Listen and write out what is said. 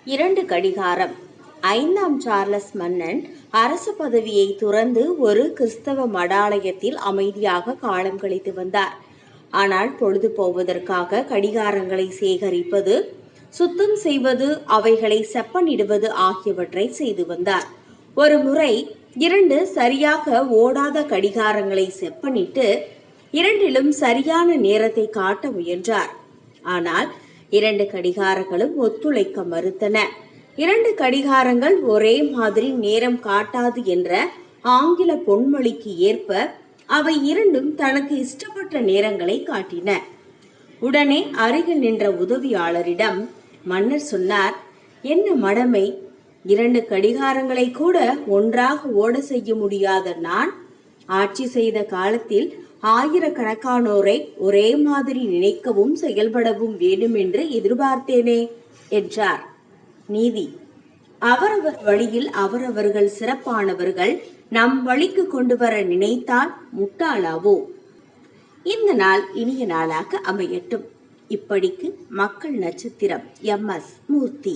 2 கடிகாரம். 5ஆம் சார்லஸ் மன்னன் அரச பதவியை துறந்து ஒரு கிறிஸ்தவ மடாலயத்தில் அமைதியாக காலம் கழித்து வந்தார். ஆனால் பொழுது போவதற்காக கடிகாரங்களை சேகரிப்பது, சுத்தம் செய்வது, அவைகளை செப்பனிடுவது ஆகியவற்றை செய்து வந்தார். ஒரு முறை 2 சரியாக ஓடாத கடிகாரங்களை செப்பனிட்டு 2லும் சரியான நேரத்தை காட்ட முயன்றார். ஆனால் 2 கடிகாரங்களும் ஒத்துழைக்க மறுத்தன. 2 கடிகாரங்கள் ஒரே மாதிரி நேரம் காட்டாது என்ற ஆங்கில பொன்மொழிக்கு ஏற்ப அவை இரண்டும் தனக்கு இஷ்டப்பட்ட நேரங்களை காட்டின. உடனே அருகில் நின்ற உதவியாளரிடம் மன்னர் சொன்னார், என்ன மடமை, 2 கடிகாரங்களை கூட ஒன்றாக ஓட செய்ய முடியாத நான் ஆட்சி செய்த காலத்தில் ஆயிரக்கணக்கானோரை ஒரே மாதிரி நினைக்கவும் செயல்படவும் வேண்டும் என்று எதிர்பார்த்தேனே என்றார். நீதி: அவரவர் வழியில் அவரவர்கள் சிறப்பானவர்கள். நம் வழிக்கு கொண்டு வர நினைத்தால் முட்டாளாவோ. இந்த நாள் இனிய நாளாக அமையட்டும். இப்படிக்கு மக்கள் நட்சத்திரம் MS மூர்த்தி.